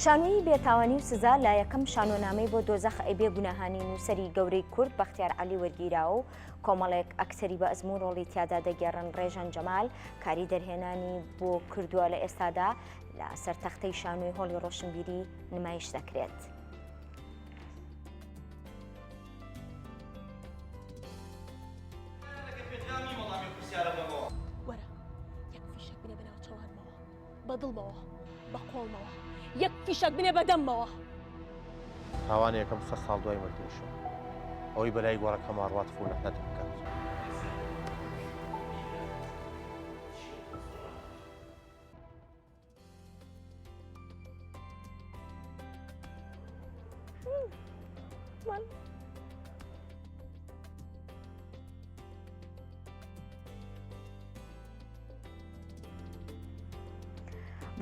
شانۆی بێتاوانی و سزا لە یەکەم شانۆنامەی بۆ دۆزەخ ئەیبێ گوناهانی نووسەری گەورەی کورد بەختیار عەلی وەرگیراوە و کۆمەڵێک ئەکسەری بە ئەزموون ڕۆڵی تیادا دەگێڕن. ڕێژان جەمال کاری دەرهێنانی بۆ کردووە لە ئێستادا لە سەرتەختەی شانۆی هۆڵی ڕۆشنبیری نمایش دەکرێت. وەرە یەک فیشک بنێ بەناو چاوانمەوە بەدڵمەوە بە قۆڵمەوە یەک فیشک بنێ بەدەممەوە. تاوان یەکەم 100 ساڵ دوای مردنیشە ئەوەی بەلای گۆڕەکە ماڕوات فۆنەت نەدەکات.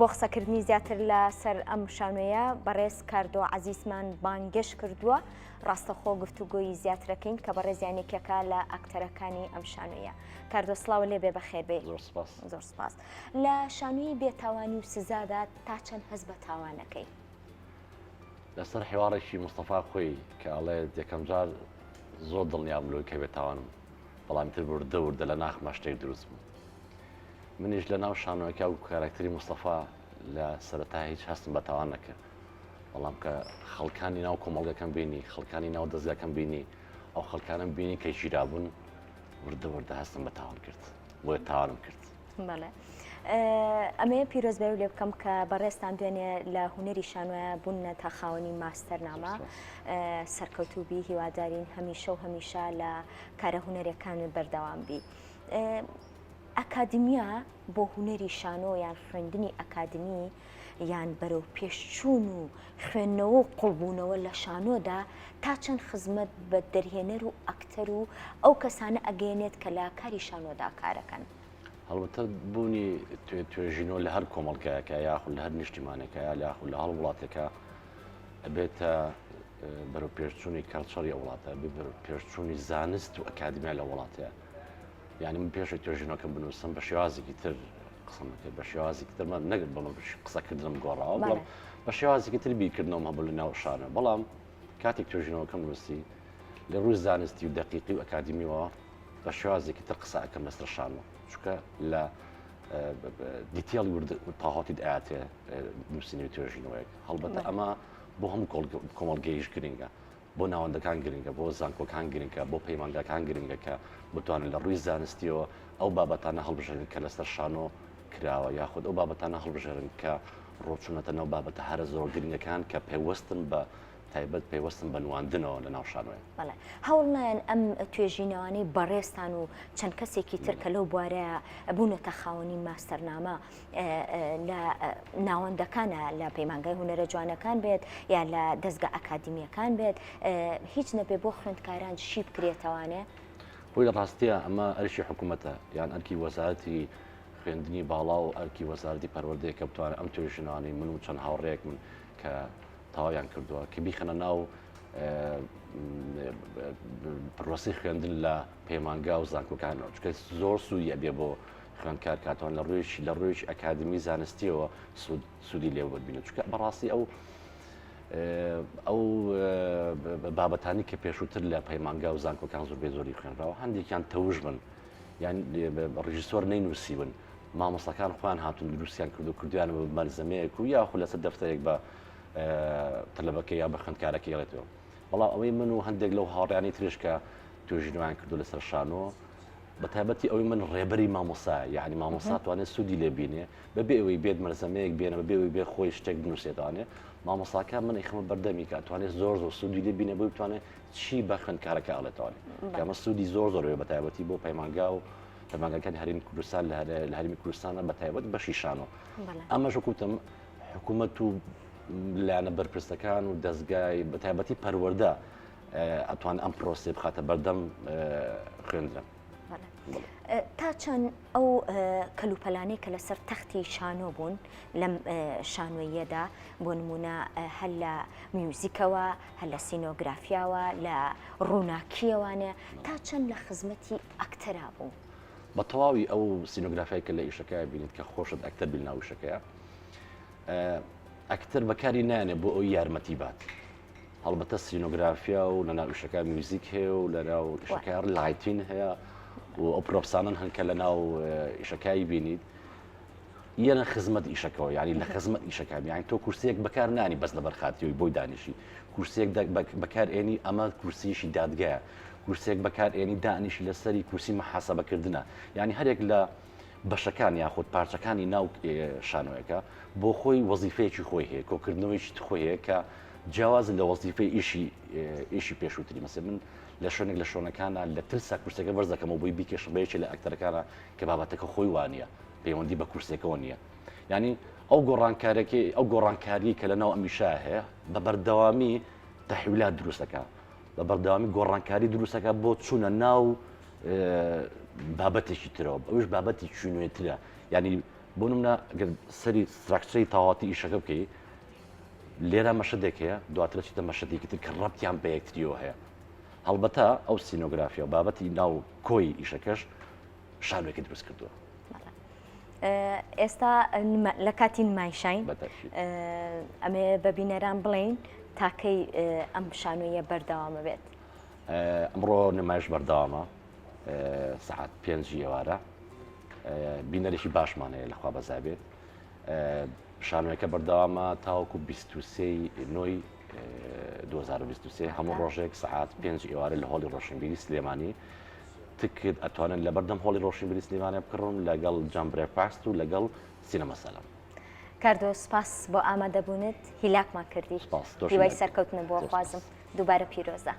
بۆ قسەکردنی زیاتر لە سەر ئەم شانۆیە بەڕێز کاردۆ عەزیزمان بانگێش کردووە. ڕاستەخۆ گفتوگۆی زیاترەکەین کە بەڕێزیانێکێکە لە ئەکتەرەکانی ئەم شانۆیە. کاردۆ سڵاو لێبێ بەخێر بێ. زۆر سپاس. لە شانۆی بێتاوانی و سزادا تا چەند هەست بە تاوانەکەی؟ لەسەر حێوارێکی مستەفا خۆی کە ئەڵێ یەکەم جار زۆر دڵنیا بوو کە بێتاوانم، بەڵام تر وردە لە ناخمە شتێک دروست بوو. منیش لە ناو شانۆکە و کارکتەری مستەفا لە سەرەتا هیچ هەستم بە تاوان نەکرد، بەڵام کە خەڵکانی ناو کۆمەڵگەکەم بینی، خەڵکانی ناو دەستگاکەم بینی، ئەو خەڵکانم بینی کە ژیرابوون، وردە هەستم بە تاوان کرد، بۆیە تاوانم کرد. بەڵێ ئەمەیە پیرۆزبەر لێ بکەم کە بەڕێستان دوێنێ لە هونەری شانۆیە بوونە تا خاوەنی ماستەرنامە سەرکەوتوبی هیوادارین هەمیشە و هەمیشە لە کارە هونەرەکان بەردەوام بی. ئەکادمیا بۆ هونەری شانۆ یان خوێندنی ئەکادمی یان بەرەو پێشچوون و خوێندنەوە و قوڵبوونەوە لە شانۆدا تا چەند خزمەت بە دەرهێنەر و ئەکتەر و ئەو کەسانە ئەگەێنێت کە لە کاری شانۆدا کارەکەن؟ هەڵبەتە بوونی توێژینۆ لە هەر کۆمەڵگەیەکە یاخود لە هەر نیشتیمانێکە یا یاخود لە هەڵ وڵاتێکە ئەبێتە بەرەو پێشچوونی کەڵچەری وڵاتە، بەرەو پێشچوونی زانست و ئەکادمیا لە وڵاتەیە. یعنی من پێشی توێژینەکەم بنووسم بە شێوازێکی تر قسەم دەکرد، بە شێوازێکی تر نەگەر بەڵام قسەکردنم گۆڕاوە، بەڵام بە شێوازێکی تر بیرکردنەوە هەبوو لە ناو شانە. بەڵام کاتێک توێژینەوەکەم نووسی لە ڕووی زانستی و دەقیقی و ئەکادمیەوە بە شێوازێکی تر قسە ئەەکەم لەسەر شانەوە، چونکە لە دیتێڵی تاهاتی ئااتێ نووسینی توێژینەوەیەک. هەڵبەتە ئەمە بۆ هەموو کۆمەڵگەیش گرنگە، بۆ ناوەندەکان گرنگە، بۆ زانکۆکان گرنگە، بۆ پەیمانگاکان گرنگە کە بتوانن لە ڕووی زانستیەوە ئەو بابەتانە هەڵبژێرن کە لەسەر شانۆ کراوە، یاخود ئەو بابەتانە هەڵبژێرن کە ڕۆچوونەتەنەوە بابەتە هەرە زۆر گرنگەکان کە پێوەستن بە تایبەت پێوەستن بە نواندنەوە لە ناو شانۆیە. بەڵێ هەوڵ نایەن ئەم توێژینەوەی بەڕێستان و چەند کەسێکی تر کە لەو بوارەیە بوونەتە خاوەنی ماستەرنامە لە ناوەندەکانە لە پەیمانگای هونەرە جوانەکان بێت یا لە دەستگا ئەکادمیەکان بێت هیچ نەبێ بۆ خوێندکاران شی بکرێتەوانێ؟ خۆی لە ڕاستیە ئەمە ئەرشی حکوومەتە یان ئەرکی وەزارەتی خوێندنی باڵا و ئەرکی وەزارەتی پەروەردەیە کە بتوانێت ئەم توێژینەوەی من و چەند هاوڕێک من کە تاوایان کردووە کە بیخەنە ناو پرۆسی خوێندن لە پەیمانگا و زانکۆکانەوە، چونکە زۆر سوودی ئەبێ بۆ خوێندکار کاتوان لە ڕوویش ئەکادمی زانستیەوە سوودی لێ وەربینێت، چونکە بەڕاستی ئەو بابەتانی کە پێشووتر لە پەیمانگا و زانکۆکان زۆربەی زۆری خوێنراوە هەندێکیان تەوژ بن یان ڕژیسۆر نەینووسی بن، مامۆستاکان خۆیان هاتون دروستیان کرد و کردویان بە مەرزەمەیەک و یاخود لەسەر دەفتەرێک بە تەلەبەکە یا بە خوێندکارەکە یڵێتەوە. بەڵام ئەوەی من و هەندێک لەو هاوڕیانی ترش کە توێژینەوەیان کردو لەسەر شانۆ بە تایبەتی ئەوەی من ڕێبەری مامۆسایە، یعنی مامۆسا توانێت سوودی لێ بینێ بەبێ ئەوەی بێت مەرزەمەیەک بێنە بەبێ ئەوەی بێ خۆی شتێک بنووسێتوانێ مامۆساکە من ئیخمە بەردەمی کە توانێت زۆر سوودی لێ بینێ بۆی بتوانێت چی بە خوێندکارەکە ئەڵێتوانێت کە ئەمە سوودی زۆر بە تایبەتی بۆ پەیمانگا و پەیمانگاکانی هەرێمی کوردستان لە هەرێمی کوردستانە بە تایبەت بەشی شانۆ. ئەمەش وەکوتم حکوومەت و لایەنە بەرپرسەکان و دەستگای بە تایبەتی پەروەردە ئەتوان ئەم پرۆسێ بخاتە بەردەم خوێندن. تا چەند ئەو کەلوپەلانەی کە لەسەر تەختی شانۆ بوون لەم شانۆیەدا بۆ نمونە هەر لە میوزیکەوە هەر لە سینۆگرافیاوە لە ڕووناکیەوانێ تا چەند لە خزمەتی ئەکتەرا بوو؟ بە تەواوی ئەو سینۆگرافیای کە لە ئیشەکە بینیت کە خۆشت ئەکتەر بین ناو ئیشەکەیە ئەکتەر بەکاری نانێ بۆ ئەوی یارمەتی بات هەڵبەتە سینۆگرافیا و لەناو ئیشەکە میوزیک هەیە و لەناو ئیشەکە لایتین هەیە و ئەو پرۆپسانن هەنکە لەناو ئیشەکەی بینیت یەنە خزمەت ئیشەکەەوە ینی لە خزمەت ئیشەکان یانی تۆ کورسێک بەکار نانی بەس لە بەرخاتیەوەی بۆی دانیشی کورسێک بەکارێنی ئەمە کورسیشی دادگایە کورسێک بەکارێنی دانیشی لەسەری کورسی مەحاسەبەکردنە ینی هەرێک لە بەشەکان یاخود پارچەکانی ناو شانۆیەکە بۆ خۆی وەزیفەیەکی خۆی هەیە کۆکردنەوەیکی خۆی هەیە کە جیاواز لە وەزیفەی ئیشی پێشووتری مەسە من لە شوێنێک لە شوێنەکانە لە ترسا کورسەکە بەرز دەکەمەوە بۆی بیکێشبەیەکی لە ئەکتەرەکانە کە بابەتەکە خۆی وانە پەیوەندی بە کورسێکەوە نییە ینی ئەو گۆڕانکاری کە لەناو ئەمیشا هەیە بە بەردەوامی تەحویلات دروستەکە بە بەردەوامی گۆڕانکاری دروستەکە بۆ چوونە ناو بابەتێکی ترەوە ئەوش بابەتی چوونێترە ینی بۆ نمونە ئەگەر سەری ستراکچەری تاواتی ئیشەکە بکەی لێرە مەشەدێک هەیە دواترە چیتە مەشەدێکی تر کە ڕەبتیان بە یەکتریەوە هەیە هەڵبەتە ئەو سینۆگرافیا و بابەتی ناو کۆی ئیشەکەش شانۆیەکی دروست کردووە ئێستا لە کاتی نمایشین ئەمێ بە بینەران بڵین تاکەی ئەم شانۆیە بەردەوامە بێت ئەمڕۆ نمایش بەردەوامە سعات 5 ئێوارە بینەرێکی باشمانەیە لەخوا بەزابێت شانۆیەکە بەردەوامە تاوەکو 23 نۆی 2023 هەموو ڕۆژێک سعات 5 ئێوارە لە هۆڵی ڕۆشنبیری سلێمانی تکت ئەتوانن لە بەردەم هۆڵی ڕۆشنبیری سلێمانە بکڕن لەگەڵ جەمبرێ پاست و لەگەڵ سینەمە سەلام کاردۆ سپاس بۆ ئامادەبوونت هیلاکمان کردی هیوای سەرکەوتنە بۆ خوازم دووبارە پیرۆزە